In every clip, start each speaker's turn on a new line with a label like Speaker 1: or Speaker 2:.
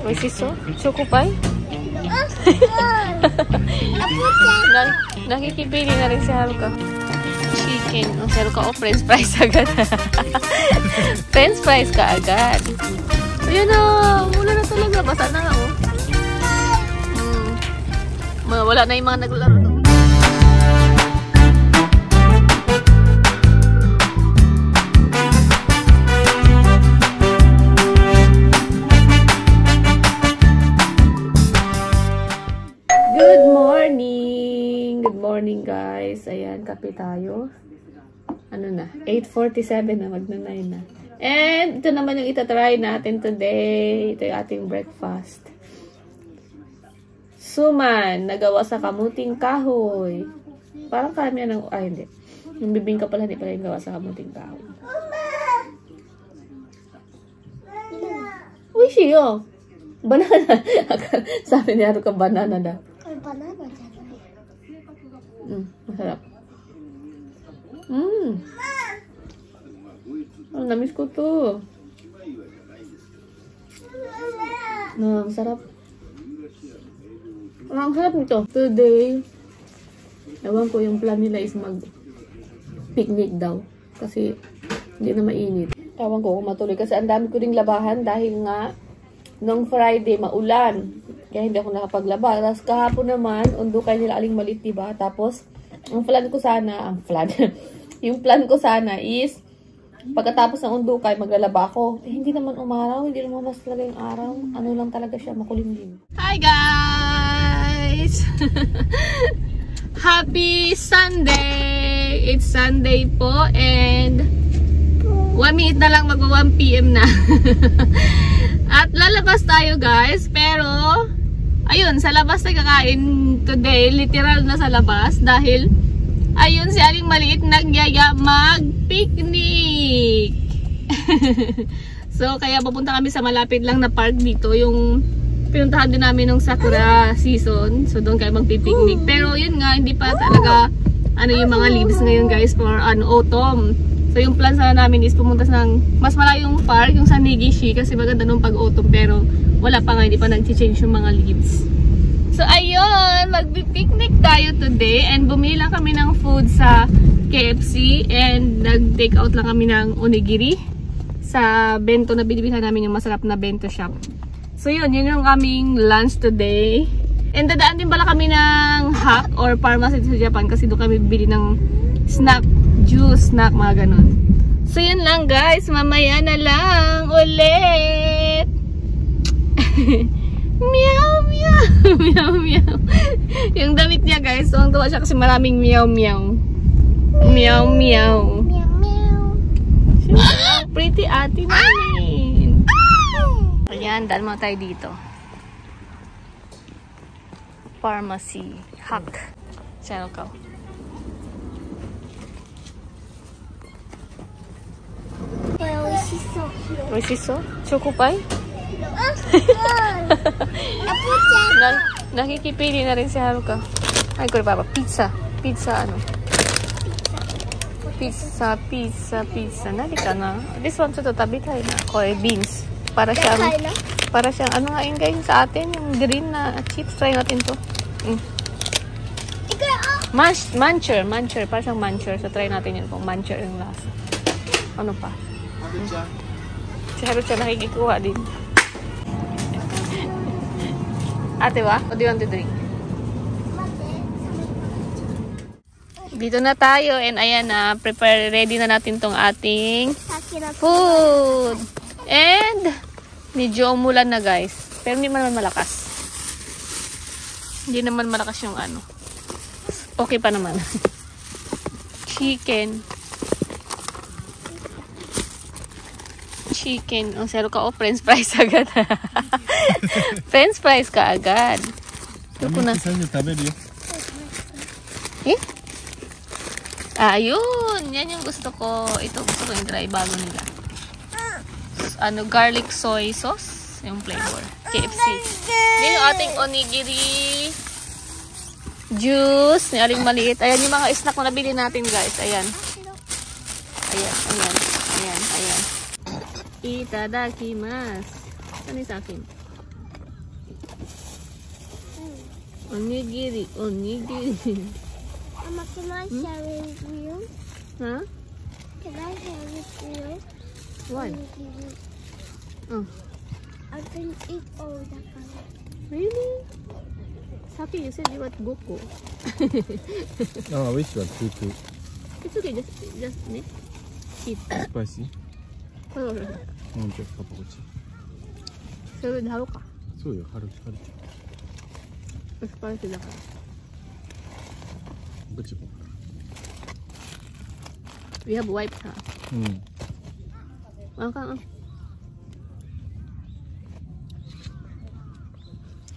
Speaker 1: Oishiso? Choco pie? Nakikipili na rin si Haruka. Chicken. O, si Haruka, french fries agad. French fries ka agad. Ayan na. Mula na talaga. Basa na nga, oh. Wala na yung mga naglaro doon. Good morning guys. Ayan, kape tayo. Ano na? 8:47 na, magna-9 na. And ito naman yung itatry natin today. Ito yung ating breakfast. Suman, nagawa sa kamuting kahoy. Parang kami ng... Ay, hindi. Yung bibingka pala, hindi pala yung gawa sa kamuting kahoy. Uy, siyo! Banana. Sabi niya ka banana na.
Speaker 2: Banana dyan.
Speaker 1: Masarap. Oh, namiss ko to. Ang sarap. Ang sarap nito. Today, ewan ko yung plan nila is mag-picnic daw. Kasi hindi na mainit. Ewan ko kung matuloy. Kasi ang dami ko ring labahan dahil nga nung Friday maulan. Kaya hindi ako nakapaglaba. Tapos kahapon naman, undo kayo nila aling malit, diba? Tapos, yung plan ko sana is, pagkatapos ng undukay, maglalaba ako. Eh, hindi naman umaraw, hindi naman mas talaga yung araw. Ano lang talaga siya, makulimlim. Hi guys! Happy Sunday! It's Sunday po and 1 minute na lang mag 1 PM na. At lalabas tayo guys, pero ayun, sa labas tayo kakain today, literal na sa labas dahil ayun si Aling Maliit nagyaya mag-picnic. So kaya pupunta kami sa malapit lang na park dito, yung pinuntahan din namin nung Sakura season. So doon kayo magpi-picnic. Pero yun nga, hindi pa talaga ano yung mga leaves ngayon guys for autumn. So yung plan sana namin is pumunta ng mas malayong park, yung sa Negishi, kasi maganda nung pag-autumn, pero wala pa nga, hindi pa nag-change yung mga leaves. So ayun, magpi-picnic tayo today and bumili lang kami ng food sa KFC and nag-take out lang kami ng onigiri sa bento na binibilhan namin, yung masarap na bento shop. So yun yung aming lunch today. And dadaan din pala kami ng Hack or pharmacy sa Japan kasi doon kami bibili ng snack, juice, snack, mga ganun. So yun lang guys, mamaya na lang ulit. Meow meow. Meow meow. Yung damit niya guys, tuwang-tuwa siya kasi maraming meow meow. Meow meow.
Speaker 2: Meow meow.
Speaker 1: Pretty ate namin. Ayan, dahil mga tayo dito. Pharmacy. Hack. Channel ko. Oishiso? Choco pie? Nakikipili na rin si Haruka. Ay, ko rin pizza. Pizza ano? Pizza. Nali ka na. This one to tabi tayo na. Kore beans. Para siyang ano nga yun guys sa atin. Yung green na chips. Try natin to. Muncher. Para siyang muncher. So try natin yun kung muncher yung lasa. Ano pa? Si Haruka nakikikuha din. Ate ba? What do you want to drink? Dito na tayo and ayan na, ready na natin tong ating food. And medyo umulan na guys. Pero hindi naman malakas. Hindi naman malakas yung ano. Okay pa naman. Chicken. Ang sero ka, french fries agad. French fries ka agad. Ito na. Ayun. Yan yung gusto ko. Ito gusto ko yung dry bago nila. Ano, garlic soy sauce. Yung flavor. KFC. Yan yung ating onigiri. Juice. Ni Aling Maliit. Ayan yung mga snack na nabili natin guys. Ayan. Itadakimasu. Ano yung sa akin? Onigiri, onigiri.
Speaker 2: Mama, can I share it with you?
Speaker 1: Huh?
Speaker 2: Can I share it with you?
Speaker 1: Why?
Speaker 2: Onigiri.
Speaker 1: Oh.
Speaker 2: I can eat all the color.
Speaker 1: Really? Saki, you said you want Goku.
Speaker 3: I wish you had tutu.
Speaker 1: It's okay, just eat.
Speaker 3: Spicy?
Speaker 1: Oh,
Speaker 3: うん、じゃあパパこっち。
Speaker 1: それで貼ろうか。
Speaker 3: そうよ、春樹。
Speaker 1: スパイスだから。
Speaker 3: こっちパ
Speaker 1: We have wipes, ha?
Speaker 3: うん。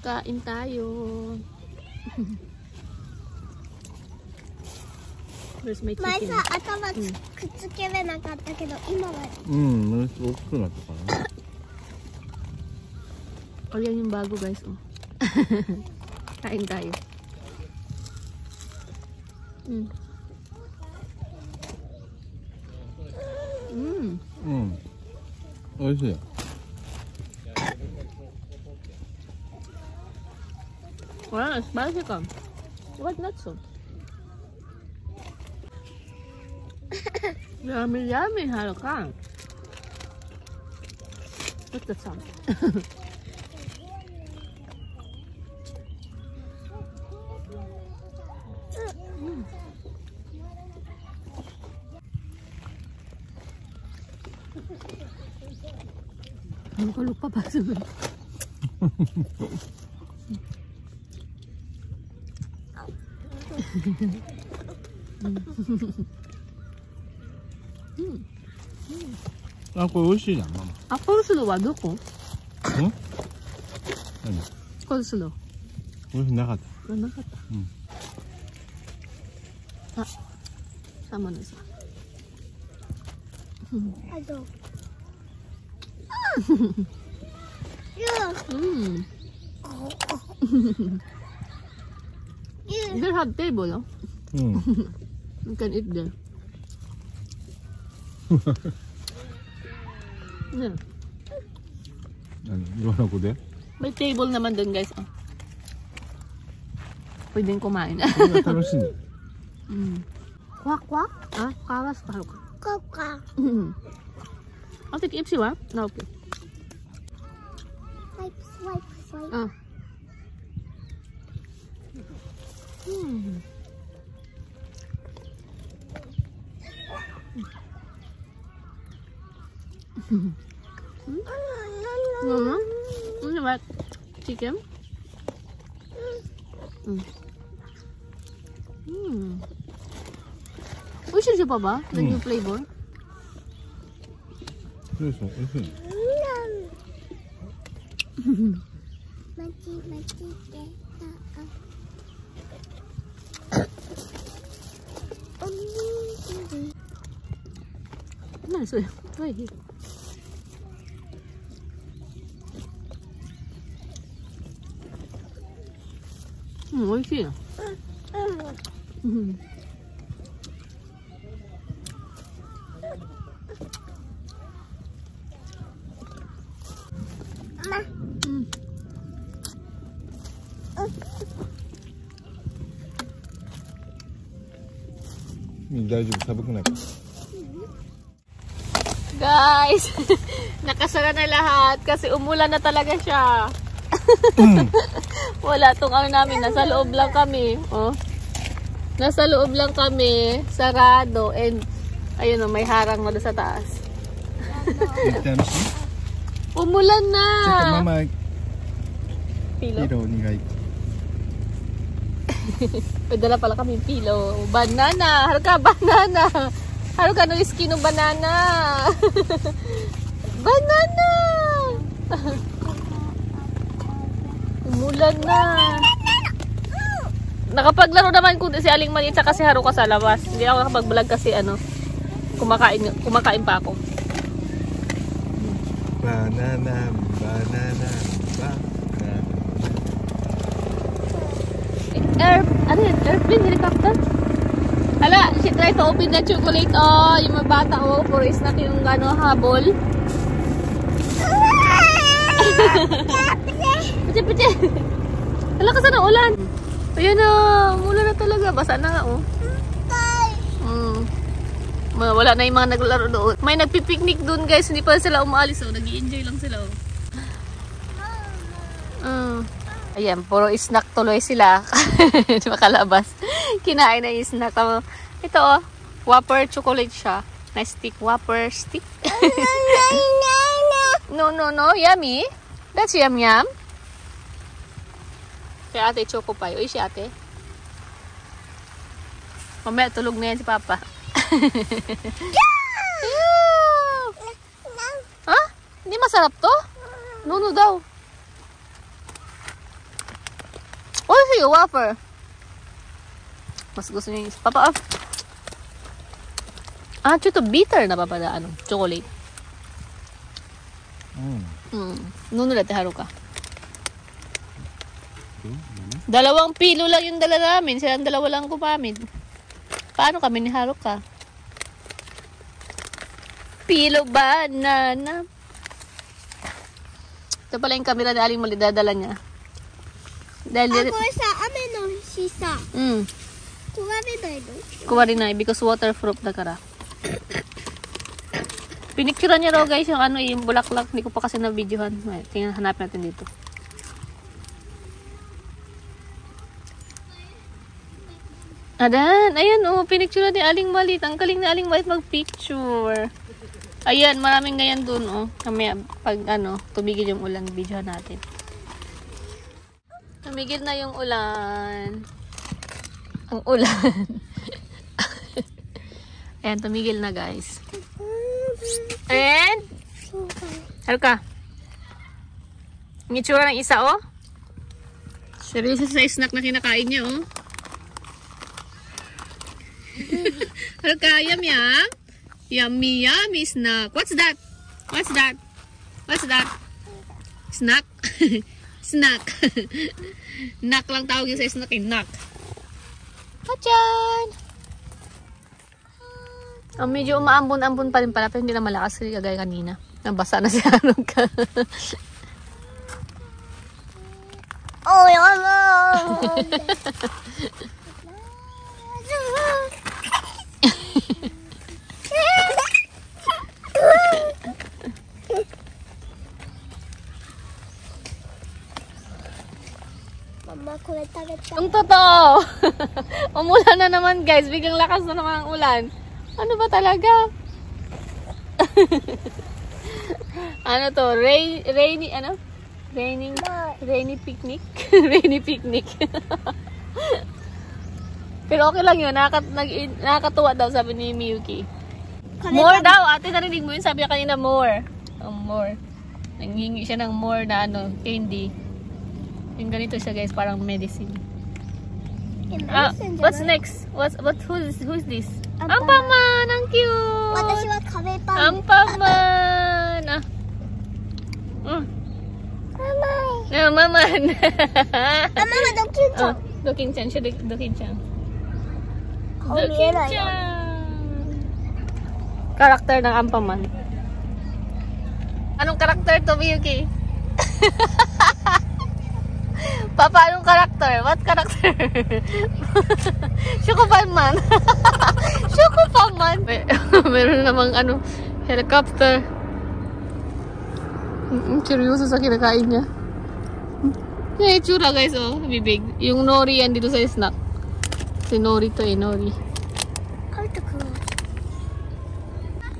Speaker 1: Kain tayo. Where's my
Speaker 2: 前
Speaker 1: chicken?
Speaker 2: さ、頭くっつけれなかったけど、今は
Speaker 3: うん、大きくなったかな。
Speaker 1: Ayan yung bago, guys. Oh. Kain tayo.
Speaker 3: おいしい。
Speaker 1: Wala, spicy ka. What not so? Yummy, yummy, halo ka. What's that sound? Lupa pa sa
Speaker 3: あ、これ美味しいじゃん、ママ。
Speaker 1: あ、コルスローはどこ？
Speaker 3: ん？何？
Speaker 1: コルスロー。
Speaker 3: 美味しなかった。
Speaker 1: あ、なかった。あ、サマネさん。
Speaker 2: あと。
Speaker 1: They have table, no?
Speaker 3: うん。
Speaker 1: You can eat there. Yeah.
Speaker 3: Gawa na ko de?
Speaker 1: May table naman dun, guys. Oh. Pwedeng kumain.
Speaker 3: それが楽しいね。
Speaker 1: Kwak, kwak? Ah, karas pa.
Speaker 2: こうか。
Speaker 1: I'll take Ipsy, wa? No, okay.
Speaker 2: Swipe.
Speaker 1: Ah. Ano ba? Chicken? Uy, siya pa ba? The new flavor?
Speaker 3: そうそう、美味しいね。
Speaker 2: 待ちて。おにぎり。
Speaker 1: 何それ？おい。美味しいよ。
Speaker 3: 大丈夫、寒くないか。
Speaker 1: Guys, nakasara na lahat kasi umulan na talaga siya. Wala tong ano namin, nasa loob lang kami. Oh. Nasa loob lang kami, sarado, and ayun oh, may harang na doon sa taas. Umulan na.
Speaker 3: Mama,
Speaker 1: Pilo?
Speaker 3: pilo, nigay.
Speaker 1: May dala pala kami pilo. Banana, haruka banana. Haruka no iski no banana. Banana. Umulan na. Nakapaglaro naman ko si Aling Maliit sa kasi Haruka sa labas. Hindi ako nakapag-vlog kasi ano, kumakain pa ako.
Speaker 3: Banana.
Speaker 1: Ano yun? Airplane, helicopter? Hala, she tried to open the chocolate. Oh, yung mga bata oh, for is natin yung gano, habol. Piche. Hala ka sana, umuulan. Ayan na, umuulan na talaga. Basa na nga, oh. Wala na yung mga naglaro doon. May nagpipiknik doon, guys. Hindi pa sila umaalis, oh. Nag-i-enjoy lang sila, oh. Ayan, puro snack tuloy sila. Makalabas. Kinain na yung snack. Ito, oh. Whopper chocolate siya. Nice stick. Whopper stick. No. Yummy. That's yum. Kaya ate, choco pie. Uy, si ate. Mamaya, tulog na yan si Papa. Ha? Hindi masarap to? No daw. Oh, sige, wafer. Mas gusto niya yung Papa. Ito bitter na papada, chocolate. Nuno dati haro ka. Dalawang pilo lang yung dala namin. Silang dalawa lang kumamit. Paano kami ni Haruka? Pilo banana. Ito pala yung camera na Aling Mali dadala niya. Dahil
Speaker 2: sa ame no shisa.
Speaker 1: Kuwarinay because waterproof na kara. Pinicturean niya raw guys yung yung bulaklak. Hindi ko pa kasi na-videohan. Tingnan, hanapin natin dito. Adan, ayan pinicturean ni Aling Malit. Ang galing na Aling Malit mag-picture. Ayan, maraming ganyan dun Kami pag tumigil yung ulan, videohan natin. Tumigil na yung ulan. Ang ulan. Ayan, tumigil na guys. And Haruka. Ang itsura ng isa seryoso sa snack na kinakain niya Haruka, yummy snack. What's that? Snack? Snack. Snack lang tawag yung sa snack Snack. Hachan! Medyo umaambon-ambon pa rin pala pero hindi na malakas kasi kagaya kanina. Nabasa na si Haruka.
Speaker 2: Oh, yolo! Mama, kulit tagat.
Speaker 1: Ang totoo! Umulan na naman guys. Biglang lakas na naman ang ulan. Ano ba talaga? Rainy picnic? Rainy picnic. Pero okay lang yun. Nakakatuwa daw sabi ni Miyuki. More daw. Ate, narinig mo yun. Sabi niya kanina more. More. Nanghingi siya ng more na candy. Yung ganito siya guys. Parang medicine. What's next? Who's this? Ampaman! Ang cute! Ampaman! Maman!
Speaker 2: Mama, Dokin-chan.
Speaker 1: Dokin-chan siya. Dokin-chan. Karakter ng Ampaman. Anong karakter to, Miyuki? Papa, anong karakter? What karakter? Shukupanman. Shukupanman. Meron namang helicopter. Seryoso sa kinakain niya. Yung itsura guys, bibig. Yung nori yan dito sa snack. Si nori to nori.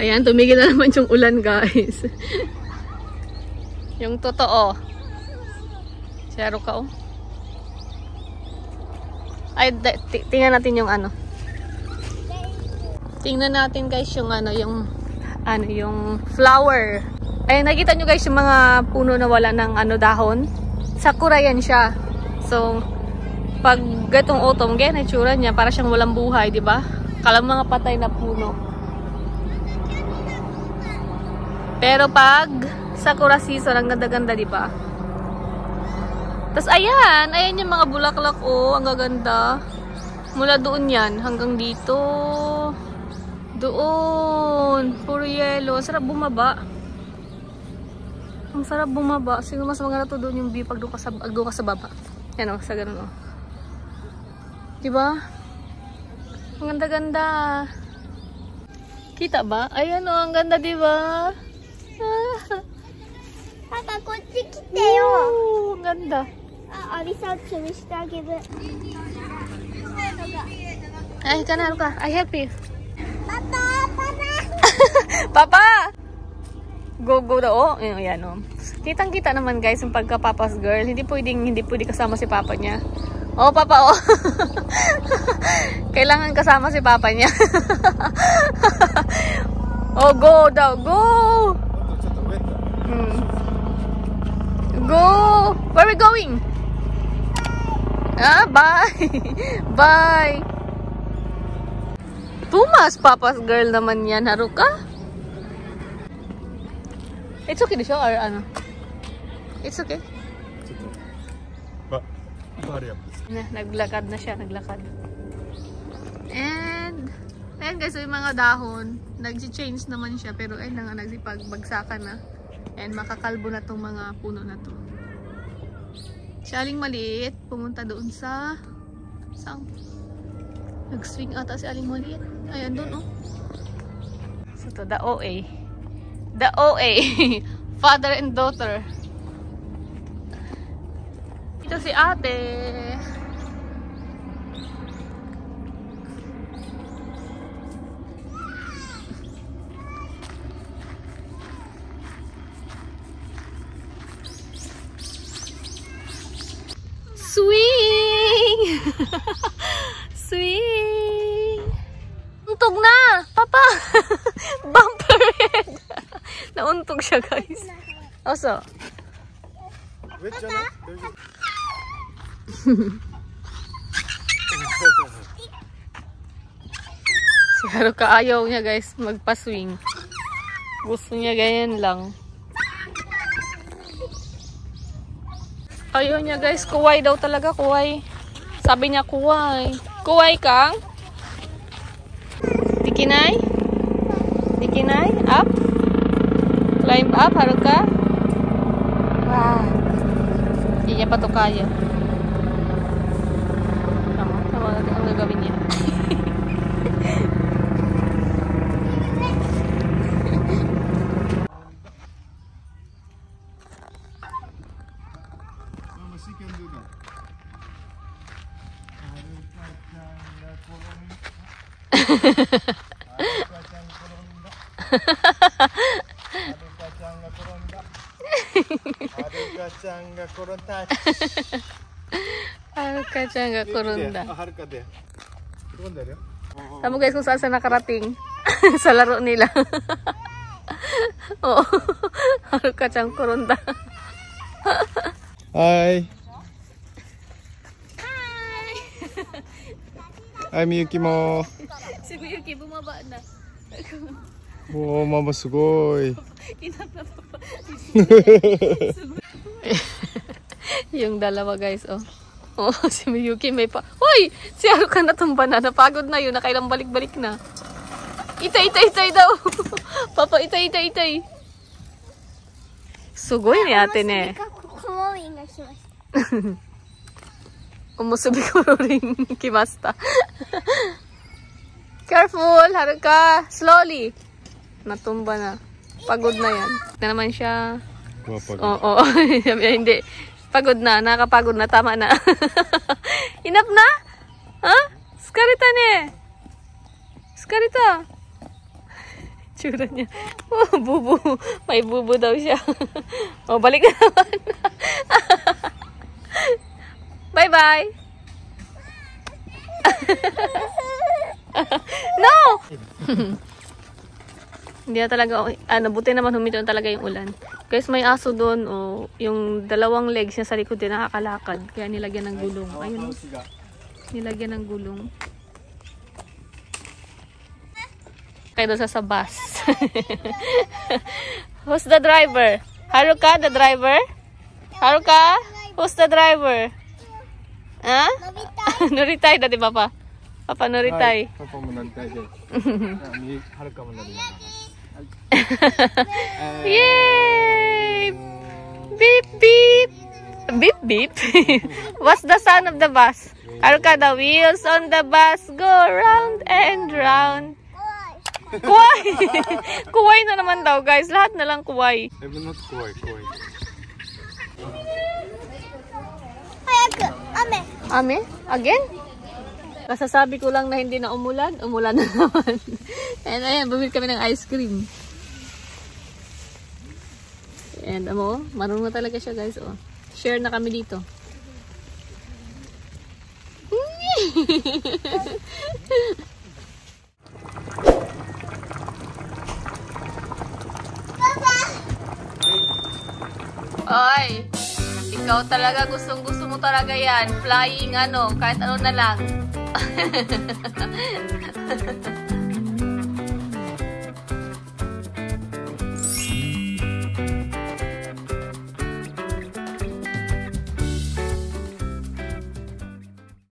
Speaker 1: Ayan, tumigil na naman yung ulan guys. Yung totoo. Si Haruka Ay, tingnan natin yung Tingnan natin guys yung yung flower. Ayun, nakita nyo guys yung mga puno na wala ng dahon. Sakura yan siya. So, pag gatong autumn, ganyan itsura niya, para siyang walang buhay, di ba? Kala mga patay na puno. Pero pag sakura season, ang ganda-ganda, di ba? Tapos ayan yung mga bulaklak ang gaganda. Mula doon yan hanggang dito. Doon, puro yellow. Ang sarap bumaba. Ang sarap bumaba. Siguro mas maganda to doon yung view pag doon ka sa baba. Yan o, sa ganun o. Diba? Ang ganda-ganda. Kita ba? Ayan o, ang ganda diba?
Speaker 2: Papa, こっち来てよ。
Speaker 1: Ooh, ang ganda.
Speaker 2: あ、アリさん吊るしてあげる。
Speaker 1: Ay, kanaro ka. I help you.
Speaker 2: パパ、パパ。
Speaker 1: Papa! Go daw. Oh, ayan o. Kitang-kita naman guys yung pagka-papa's girl. Hindi pwede kasama si papa niya. Oh, papa, oh. Kailangan kasama si papa niya. Oh, go daw. Go! Go! Where are we going? Ah, bye! Bye! Tumas, papa's girl naman yan. Haruka? It's okay di siya or ano? It's okay. Naglakad na siya, naglakad. And ayan guys, so yung mga dahon, nagsi-change naman siya pero ayun na nga, nagsipagbagsakan na. And makakalbo na tong mga puno na to. Si Aling Maliit, pumunta doon sa saan? Nag-swing ata si Aling Maliit. Ayan doon oh. So to, the OA. The OA. Father and daughter. Ito si ate. Swing! Swing! Untog na! Papa! Bumper head! Nauntog siya guys. Also. Si Haruka ayaw niya guys magpa-swing. Gusto niya ganyan lang. Ayaw niya guys, kuway daw talaga, kuway. Sabi niya kuway. Kuway kang? Dikinay? Dikinay? Up? Climb up, Haruka? Wow. Hindi niya pa to kaya. Tama ang gagawin niya. Haruka-chan ga korunda. Tama guys kung saan sa nakarating. Sa laro nila. Oh, Haruka-chan korunda.
Speaker 3: Hi. Hi, Miyuki mo.
Speaker 1: Si Miyuki bumaba na.
Speaker 3: Oh, mama, sugoi.
Speaker 1: Yung dalawa guys, oh. Oh, si Miyuki may pa. Hoy! Si Haruka natumba na. Napagod na yun. Nakailang balik-balik na. Itay daw. Papa, itay. Sugoi ni ate ne. Umusubi ko rin kimasta. Careful, Haruka. Slowly. Natumba na. Pagod na yan. Na naman siya. Oo. Hindi. Pagod na. Nakapagod na. Tama na. Enough na? Ha? Skarita ne. Skarita. Tsura niya. Oh, bubu. May bubu daw siya. Oh, balik na naman. Bye-bye. No! Hindi na talaga, buti naman humito talaga yung ulan. Guys, may aso doon, oh, yung dalawang legs niya sa likod din nakakalakad. Kaya nilagyan ng gulong. Ayun, nilagyan ng gulong. Kaya doon sa bus. Who's the driver? Haruka, the driver? Haruka, who's the driver? Ha? Noritay dati papa. Papa Noritay.
Speaker 3: Papa mo Noritay. Haruka mo Noritay.
Speaker 1: Yay! Beep beep. Beep beep. What's the sound of the bus? Haruka, the wheels on the bus go round and round. Kuway! Kuway na naman daw, guys. Lahat na lang kuway.
Speaker 3: I'm not kuwai.
Speaker 2: Hayaku, ame.
Speaker 1: Ame? Again? Kasasabi ko lang na hindi na umulan. Umulan na naman. And ayan, bumili kami ng ice cream. And marunong na talaga siya, guys. Oh. Share na kami dito. Oy, ikaw talaga gustong-gusto mo talaga yan. Flying kahit ano na lang.